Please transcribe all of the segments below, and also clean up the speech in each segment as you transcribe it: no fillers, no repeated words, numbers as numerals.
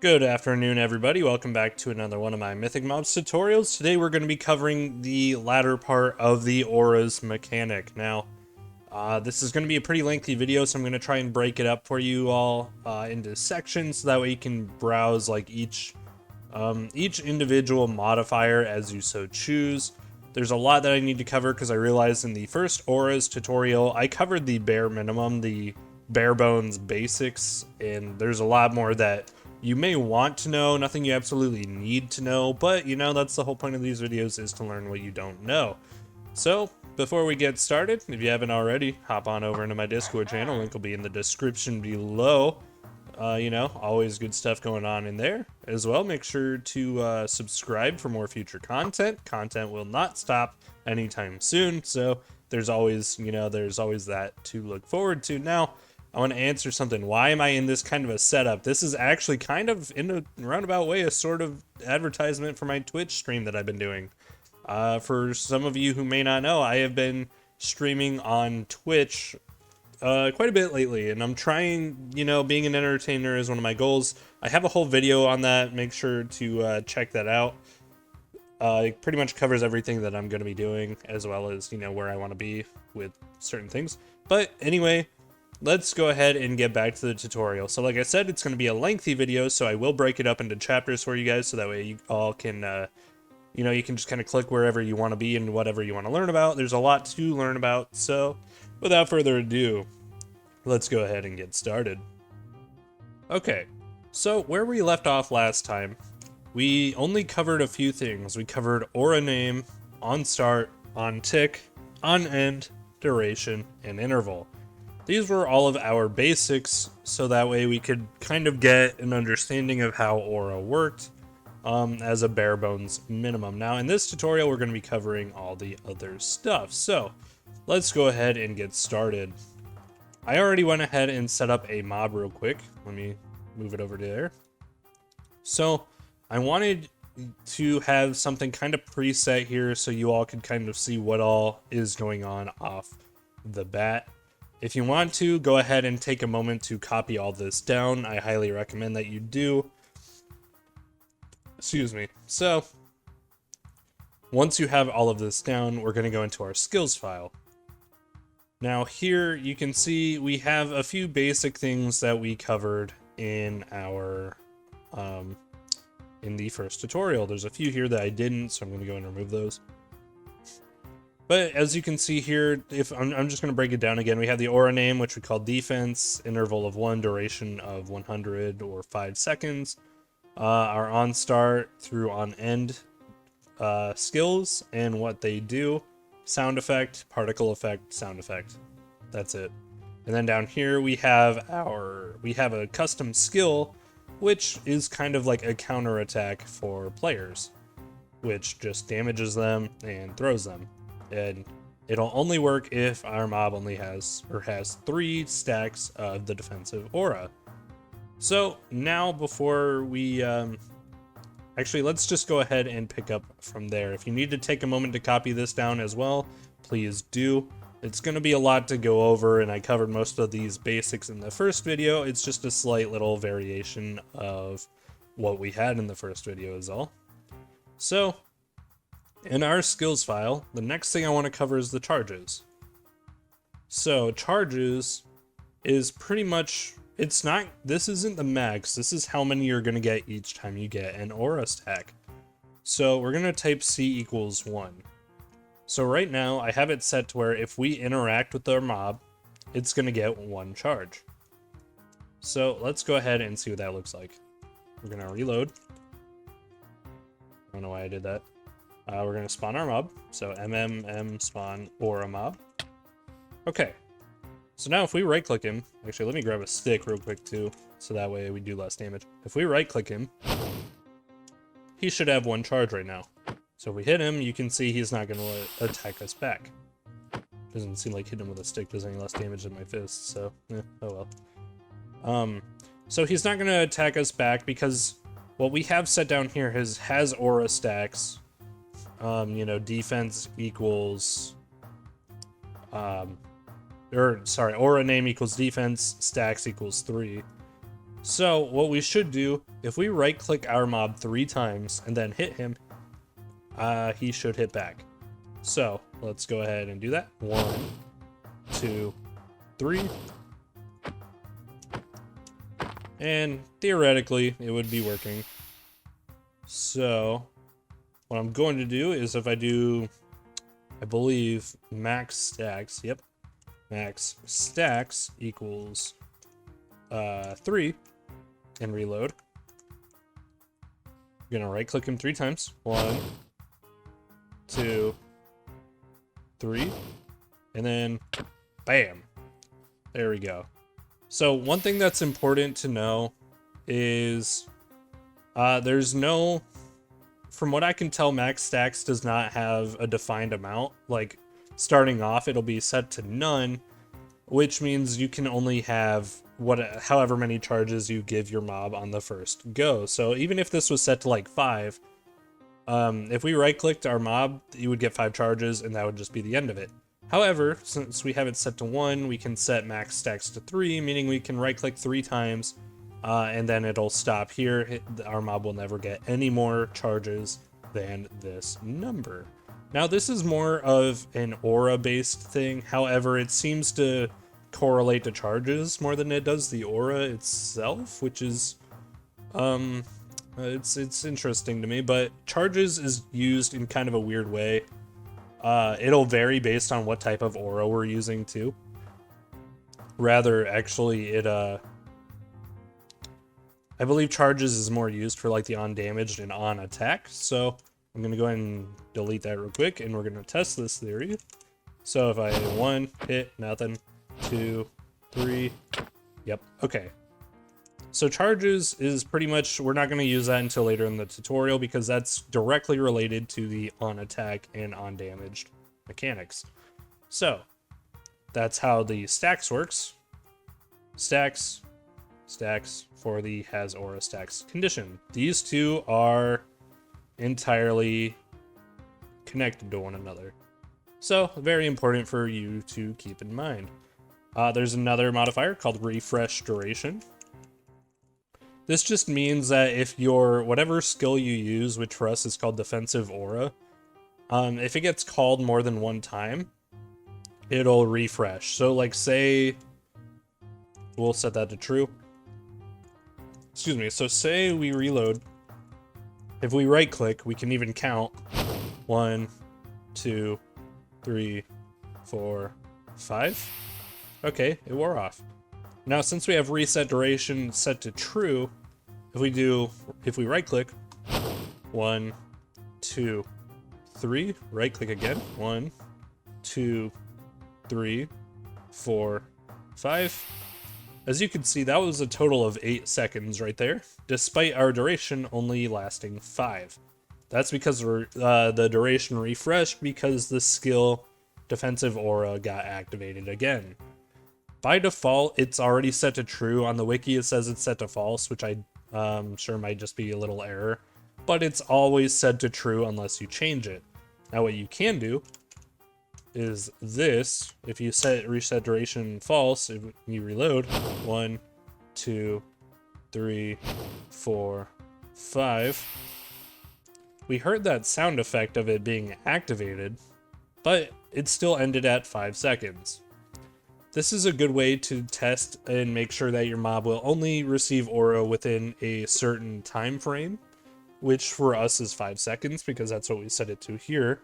Good afternoon, everybody. Welcome back to another one of my Mythic Mobs tutorials. Today we're going to be covering the latter part of the auras mechanic. Now, this is going to be a pretty lengthy video, so I'm going to try and break it up for you all into sections, so that way you can browse like each individual modifier as you so choose. There's a lot that I need to cover because I realized in the first auras tutorial I covered the bare minimum, the bare bones basics, and there's a lot more that you may want to know, nothing you absolutely need to know, but you know, that's the whole point of these videos, is to learn what you don't know. So before we get started, if you haven't already, hop on over into my Discord channel. Link will be in the description below. You know, always good stuff going on in there as well. Make sure to subscribe for more future content. Content will not stop anytime soon, so there's always, there's always that to look forward to. Now, I want to answer something. Why am I in this kind of a setup? This is actually kind of, in a roundabout way, a sort of advertisement for my Twitch stream that I've been doing. For some of you who may not know, I have been streaming on Twitch quite a bit lately, and I'm trying, being an entertainer is one of my goals. I have a whole video on that. Make sure to check that out. It pretty much covers everything that I'm going to be doing, as well as, where I want to be with certain things. But anyway, let's go ahead and get back to the tutorial. So like I said, it's going to be a lengthy video, so I will break it up into chapters for you guys, so that way you all can, you can just kind of click wherever you want to be and whatever you want to learn about. There's a lot to learn about, so without further ado, let's go ahead and get started. Okay, so where we left off last time, we only covered a few things. We covered aura name, on start, on tick, on end, duration, and interval. These were all of our basics, so that way we could kind of get an understanding of how aura worked as a bare bones minimum. Now in this tutorial, we're going to be covering all the other stuff. So let's go ahead and get started. I already went ahead and set up a mob real quick. Let me move it over to there. So I wanted to have something kind of preset here so you all could kind of see what all is going on off the bat. If you want to, go ahead and take a moment to copy all this down. I highly recommend that you do. Excuse me. So once you have all of this down, we're going to go into our skills file. Now here you can see we have a few basic things that we covered in our in the first tutorial. There's a few here that I didn't, so I'm going to go and remove those. But as you can see here, if I'm just going to break it down again, we have the aura name, which we call defense, interval of 1, duration of 100 or 5 seconds, our on start through on end skills and what they do, sound effect, particle effect, sound effect. That's it. And then down here we have a custom skill, which is kind of like a counter attack for players, which just damages them and throws them. And it'll only work if our mob only has 3 stacks of the defensive aura. So now before we actually, let's just go ahead and pick up from there. If you need to take a moment to copy this down as well, please do. It's going to be a lot to go over, and I covered most of these basics in the first video. It's just a slight little variation of what we had in the first video is all. So in our skills file, the next thing I want to cover is the charges. So charges is pretty much, this isn't the max, this is how many you're going to get each time you get an aura stack. So we're going to type C equals 1. So right now I have it set to where if we interact with our mob, it's going to get 1 charge. So let's go ahead and see what that looks like. We're going to reload. I don't know why I did that. We're going to spawn our mob. So MMM spawn aura mob. Okay. So now if we right click him, actually let me grab a stick real quick too, so that way we do less damage. If we right click him, he should have 1 charge right now. So if we hit him, you can see he's not going to attack us back. Doesn't seem like hitting him with a stick does any less damage than my fist, so oh well. So he's not going to attack us back because what we have set down here has aura stacks. Defense equals aura name equals defense, stacks equals 3. So what we should do, if we right click our mob 3 times and then hit him, he should hit back. So let's go ahead and do that. 1, 2, 3. And theoretically, it would be working. So what I'm going to do is if I do, I believe, maxStacks, yep, maxStacks equals 3, and reload. I'm gonna right click him 3 times. 1, 2, 3, and then bam. There we go. So one thing that's important to know is there's no, from what I can tell, maxStacks does not have a defined amount. Like starting off, it'll be set to none, which means you can only have however many charges you give your mob on the first go. So even if this was set to like 5, if we right clicked our mob, you would get 5 charges and that would just be the end of it. However, since we have it set to 1, we can set maxStacks to 3, meaning we can right click 3 times and then it'll stop here. Our mob will never get any more charges than this number. Now this is more of an aura based thing. However, it seems to correlate to charges more than it does the aura itself, which is it's interesting to me. But charges is used in kind of a weird way. It'll vary based on what type of aura we're using too. Rather, actually, it I believe charges is more used for like the onDamaged and onAttack. So I'm gonna go ahead and delete that real quick, and we're gonna test this theory. So if I 1 hit, nothing, 2, 3, yep, okay. So charges is pretty much, we're not gonna use that until later in the tutorial because that's directly related to the onAttack and onDamaged mechanics. So that's how the stacks works. Stacks for the has aura stacks condition. These two are entirely connected to one another. So very important for you to keep in mind. There's another modifier called refresh duration. This just means that if your whatever skill you use, which for us is called defensive aura, if it gets called more than one time, it'll refresh. So like say, we'll set that to true. Excuse me. So say we reload. If we right click, we can even count 1, 2, 3, 4, 5. Okay, it wore off. Now, since we have reset duration set to true, if we right click, 1, 2, 3, right click again, 1, 2, 3, 4, 5. As you can see, that was a total of 8 seconds right there, despite our duration only lasting 5. That's because the duration refreshed because the skill defensive aura got activated again. By default, it's already set to true. On the wiki, it says it's set to false, which I'm sure might just be a little error. But it's always set to true unless you change it. Now, what you can do is this. If you set reset duration false, if you reload, 1, 2, 3, 4, 5. We heard that sound effect of it being activated, but it still ended at 5 seconds. This is a good way to test and make sure that your mob will only receive aura within a certain time frame, which for us is 5 seconds because that's what we set it to here.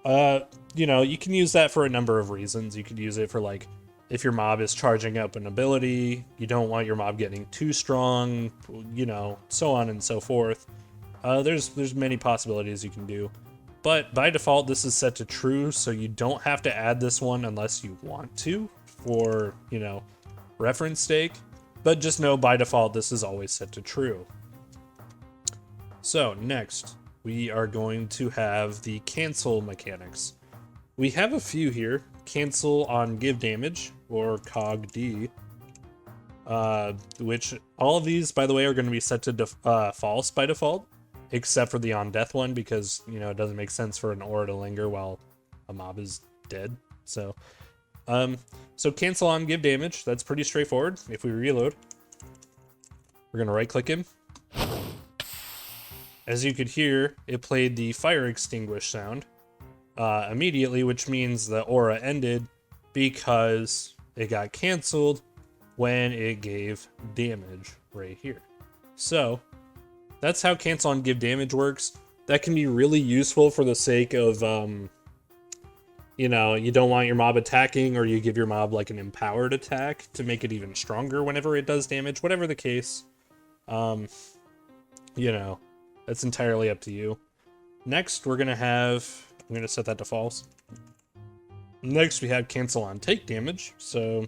You know, you can use that for a number of reasons. You could use it for like if your mob is charging up an ability, you don't want your mob getting too strong, you know, so on and so forth. There's many possibilities you can do. But by default, this is set to true, so you don't have to add this one unless you want to for, you know, reference sake. But just know by default, this is always set to true. So next, we are going to have the cancel mechanics. We have a few here. CancelOnGiveDamage, or COG-D, which all of these, by the way, are going to be set to false by default, except for the on death one, because, you know, it doesn't make sense for an aura to linger while a mob is dead. So CancelOnGiveDamage, that's pretty straightforward. If we reload, We're gonna right click him. As you could hear, it played the fire extinguish sound immediately, which means the aura ended because it got canceled when it gave damage right here. So that's how CancelOnGiveDamage works. That can be really useful for the sake of, you know, you don't want your mob attacking, or you give your mob like an empowered attack to make it even stronger whenever it does damage, whatever the case. You know, that's entirely up to you. Next, we're gonna have, I'm gonna set that to false. Next, we have CancelOnTakeDamage, so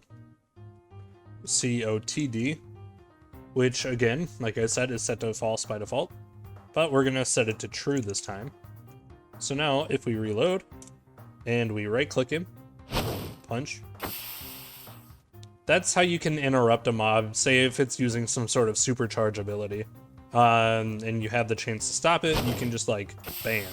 COTD, which again, like I said, is set to false by default, but we're gonna set it to true this time. So now, if we reload and we right click him, punch, that's how you can interrupt a mob, say if it's using some sort of supercharge ability, and you have the chance to stop it, you can just like, bam.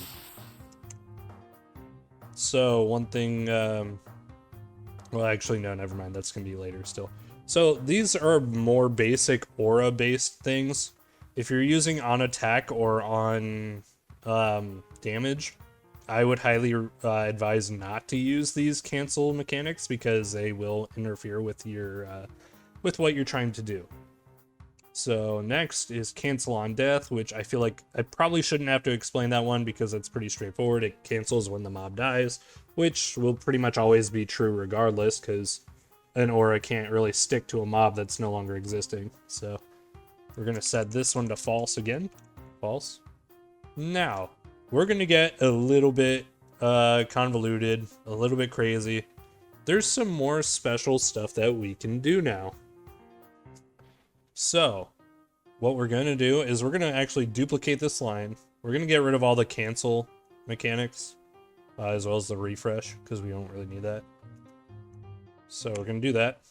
So one thing, well actually no, never mind, that's gonna be later still. So these are more basic aura based things. If you're using onAttack or on damage, I would highly advise not to use these cancel mechanics because they will interfere with your with what you're trying to do. So next is CancelOnDeath, which I feel like I probably shouldn't have to explain that one because it's pretty straightforward. It cancels when the mob dies, which will pretty much always be true regardless because an aura can't really stick to a mob that's no longer existing. So we're going to set this one to false again. False. Now, we're going to get a little bit convoluted, a little bit crazy. There's some more special stuff that we can do now. So, what we're going to do is we're going to actually duplicate this line. We're going to get rid of all the cancel mechanics, as well as the refresh, because we don't really need that. So we're going to do that.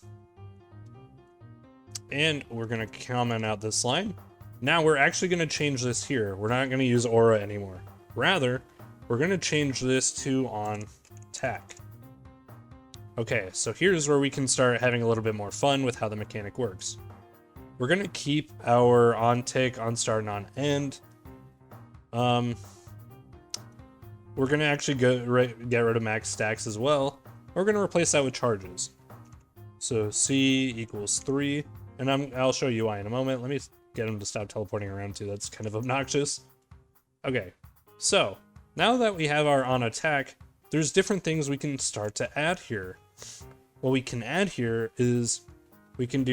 And we're going to comment out this line. Now we're actually going to change this here. We're not going to use aura anymore. Rather, we're going to change this to onAttack. Okay, so here's where we can start having a little bit more fun with how the mechanic works. We're going to keep our onTick, onStart, and onEnd. We're going to actually get rid of maxStacks as well. We're going to replace that with charges. So C equals 3. And I'll show you why in a moment. Let me get him to stop teleporting around too. That's kind of obnoxious. Okay, so now that we have our onAttack, there's different things we can start to add here. What we can add here is we can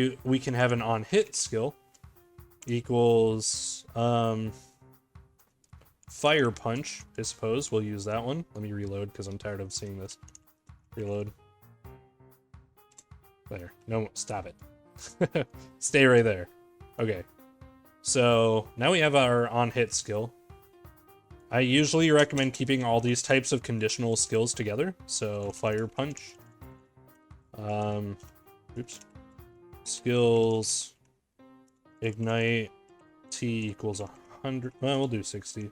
have an onHit skill equals fire punch, I suppose. We'll use that one. Let me reload because I'm tired of seeing this. Reload. There. No, stop it. Stay right there. Okay. So now we have our onHit skill. I usually recommend keeping all these types of conditional skills together. So fire punch. Oops. Skills. Ignite. T equals 100. Well, we'll do 60.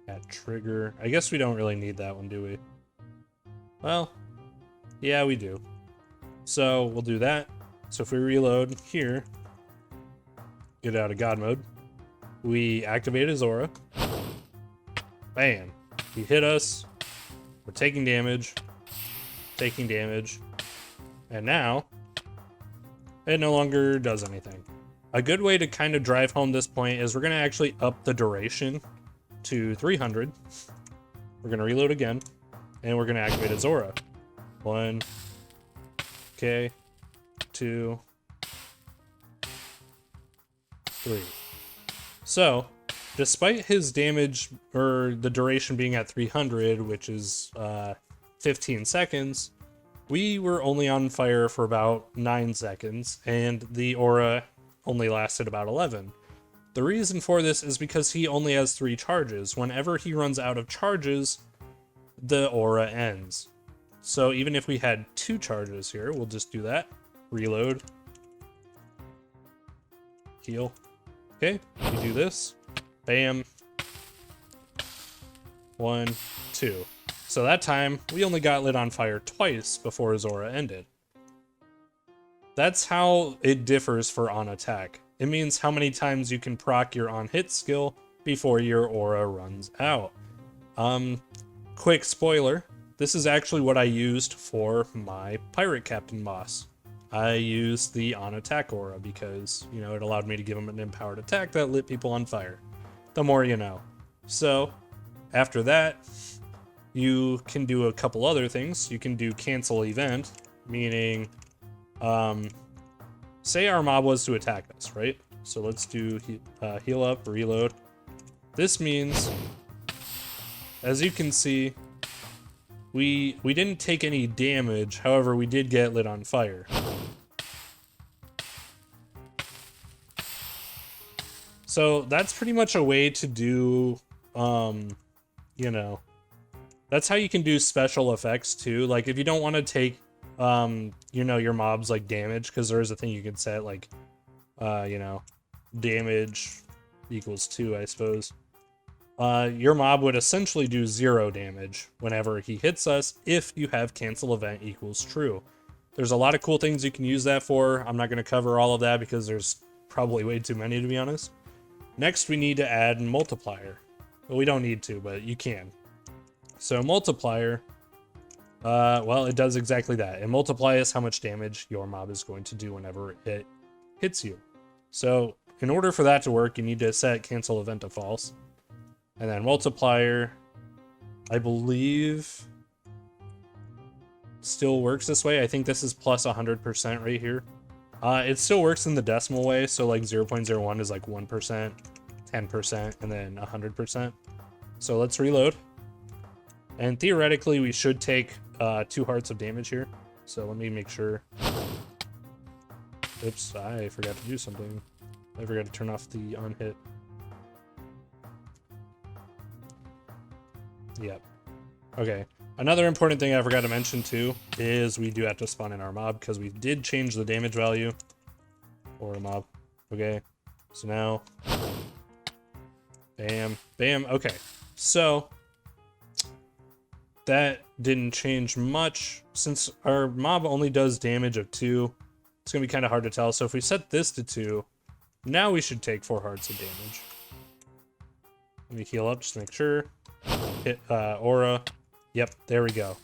At trigger. I guess we don't really need that one, do we? Well, yeah, we do. So we'll do that. So if we reload here, get out of God mode, we activate his aura. Bam. He hit us. We're taking damage. And now, it no longer does anything. A good way to kind of drive home this point is we're going to actually up the duration to 300. We're going to reload again. And we're going to activate his aura. 1. Okay. 2. 3. So, despite his damage, or the duration being at 300, which is 15 seconds, we were only on fire for about 9 seconds, and the aura only lasted about 11. The reason for this is because he only has 3 charges. Whenever he runs out of charges, the aura ends. So even if we had 2 charges here, we'll just do that. Reload. Heal. Okay, we do this. Bam. 1, 2. So that time, we only got lit on fire twice before his aura ended. That's how it differs for onAttack. It means how many times you can proc your onHit skill before your aura runs out. Quick spoiler, this is actually what I used for my pirate captain boss. I used the onAttack aura because, you know, it allowed me to give him an empowered attack that lit people on fire. The more you know. So, after that, you can do a couple other things. You can do cancel event, meaning, say our mob was to attack us, right? So let's do heal up, reload. This means, as you can see, we didn't take any damage. However, we did get lit on fire. So that's pretty much a way to do, you know, that's how you can do special effects too. Like if you don't want to take, you know, your mobs like damage, because there is a thing you can set like, you know, damage equals 2, I suppose. Your mob would essentially do 0 damage whenever he hits us if you have cancel event equals true. There's a lot of cool things you can use that for. I'm not going to cover all of that because there's probably way too many, to be honest. Next, we need to add multiplier. Well, we don't need to, but you can. So multiplier, well, it does exactly that. It multiplies how much damage your mob is going to do whenever it hits you. So in order for that to work, you need to set cancel event to false. And then multiplier, I believe, still works this way. I think this is plus 100% right here. It still works in the decimal way, so like 0.01 is like 1%, 10%, and then 100%. So let's reload. And theoretically, we should take 2 hearts of damage here. So let me make sure. Oops, I forgot to do something. I forgot to turn off the onHit. Yep. Okay. Another important thing I forgot to mention too is we do have to spawn in our mob because we did change the damage value for a mob. Okay. So now, bam, bam. Okay. So that didn't change much since our mob only does damage of 2. It's gonna be kind of hard to tell. So if we set this to 2, now we should take 4 hearts of damage. Let me heal up just to make sure. Hit aura. Yep, there we go.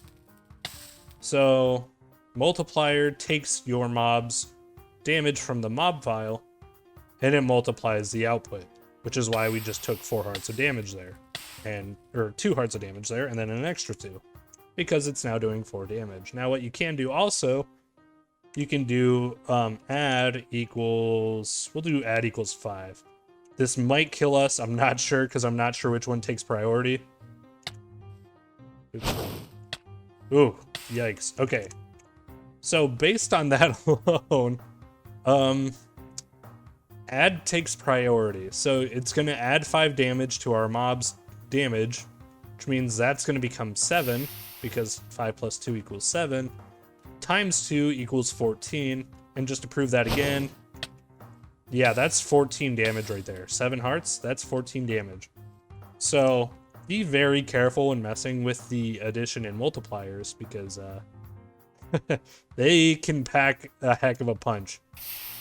So multiplier takes your mob's damage from the mob file and it multiplies the output, which is why we just took 4 hearts of damage there, and or 2 hearts of damage there, and then an extra 2 because it's now doing 4 damage. Now what you can do also, you can do add equals, we'll do add equals 5. This might kill us, I'm not sure, because I'm not sure which one takes priority. Oops. Ooh, yikes. Okay. So based on that alone, add takes priority. So it's going to add 5 damage to our mob's damage, which means that's going to become 7, because 5 plus 2 equals 7, times 2 equals 14, and just to prove that again, yeah, that's 14 damage right there. 7 hearts, that's 14 damage. So be very careful when messing with the addition and multipliers because they can pack a heck of a punch.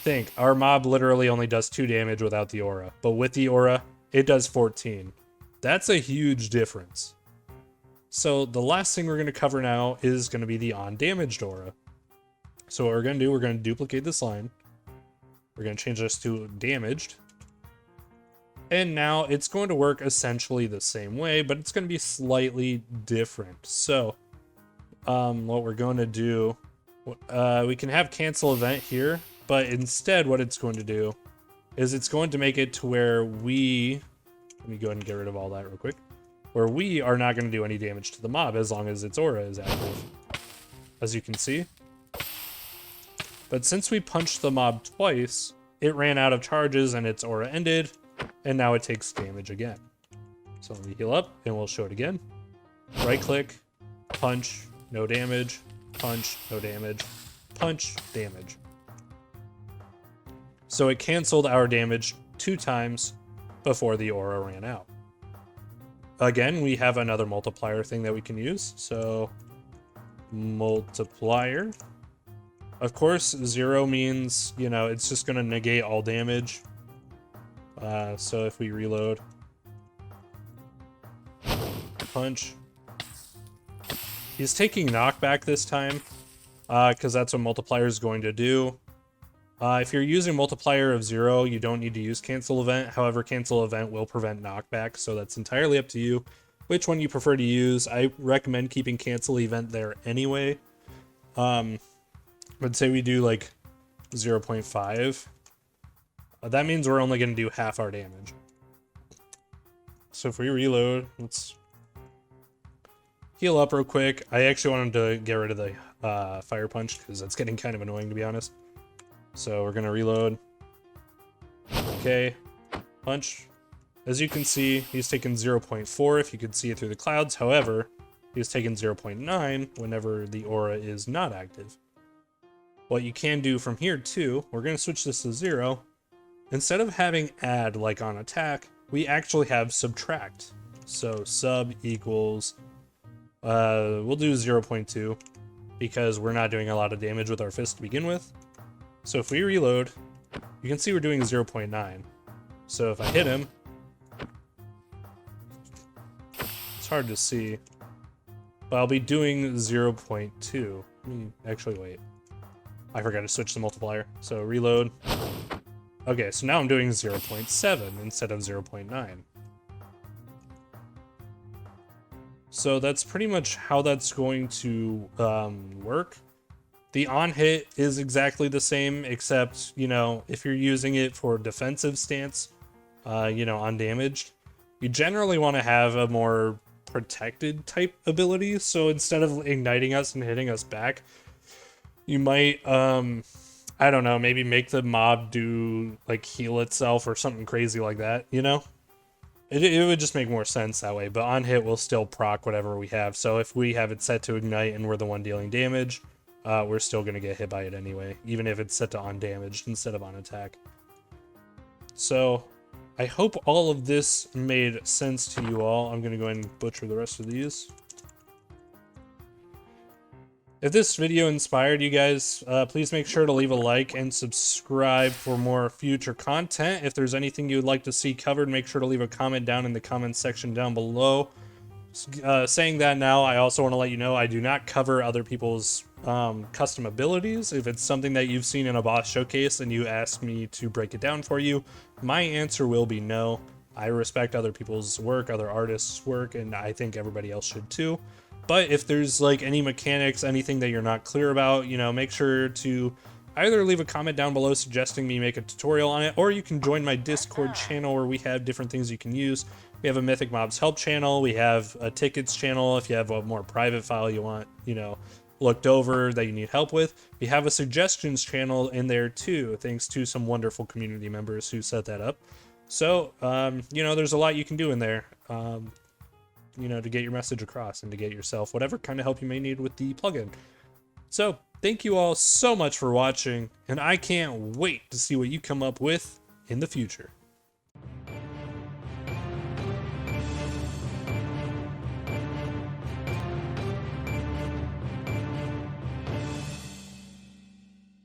Think, our mob literally only does 2 damage without the aura, but with the aura, it does 14. That's a huge difference. So the last thing we're going to cover now is going to be the onDamaged aura. So what we're going to do, we're going to duplicate this line. We're going to change this to damaged. And now it's going to work essentially the same way, but it's going to be slightly different. So what we're going to do, we can have cancel event here, but instead what it's going to do is it's going to make it to where let me go ahead and get rid of all that real quick, where we are not going to do any damage to the mob as long as its aura is active, as you can see. But since we punched the mob twice, it ran out of charges and its aura ended, and now it takes damage again. So let me heal up and we'll show it again. Right click, punch, no damage, punch, no damage, punch, damage. So it canceled our damage 2 times before the aura ran out. Again, we have another multiplier thing that we can use. So multiplier, Of course, 0 means, you know, it's just going to negate all damage. So if we reload, punch. He's taking knockback this time, because that's what Multiplier is going to do. If you're using Multiplier of 0, you don't need to use Cancel Event. However, Cancel Event will prevent knockback, so that's entirely up to you which one you prefer to use. I recommend keeping Cancel Event there anyway. But say we do like 0.5. That means we're only going to do half our damage. So if we reload, let's heal up real quick. I actually wanted to get rid of the Fire Punch because that's getting kind of annoying, to be honest. So we're going to reload. Okay, punch. As you can see, he's taken 0.4 if you could see it through the clouds. However, he's taken 0.9 whenever the aura is not active. What you can do from here too, we're going to switch this to 0. Instead of having add like on attack, we actually have subtract. So sub equals, we'll do 0.2 because we're not doing a lot of damage with our fist to begin with. So if we reload, you can see we're doing 0.9. So if I hit him, it's hard to see, but I'll be doing 0.2. Actually, wait. I forgot to switch the multiplier. So reload. Okay, so now I'm doing 0.7 instead of 0.9. So that's pretty much how that's going to work. The onHit is exactly the same, except, you know, if you're using it for defensive stance, you know, onDamaged, you generally want to have a more protected type ability. So instead of igniting us and hitting us back, you might, I don't know, maybe make the mob do, like, heal itself or something crazy like that, you know? It would just make more sense that way, but onHit will still proc whatever we have. So if we have it set to ignite and we're the one dealing damage, we're still going to get hit by it anyway, even if it's set to onDamaged instead of onAttack. So I hope all of this made sense to you all. I'm going to go ahead and butcher the rest of these. If this video inspired you guys, please make sure to leave a like and subscribe for more future content. If there's anything you'd like to see covered, make sure to leave a comment down in the comments section down below. Saying that now, I also want to let you know I do not cover other people's custom abilities. If it's something that you've seen in a boss showcase and you ask me to break it down for you, my answer will be no. I respect other people's work, other artists' work, and I think everybody else should too. But if there's like any mechanics, anything that you're not clear about, you know, make sure to either leave a comment down below suggesting me make a tutorial on it, or you can join my Discord channel where we have different things you can use. We have a Mythic Mobs help channel. We have a tickets channel if you have a more private file you want, you know, looked over that you need help with. We have a suggestions channel in there too, thanks to some wonderful community members who set that up. So, you know, there's a lot you can do in there. You know, to get your message across and to get yourself whatever kind of help you may need with the plugin. So thank you all so much for watching, and I can't wait to see what you come up with in the future.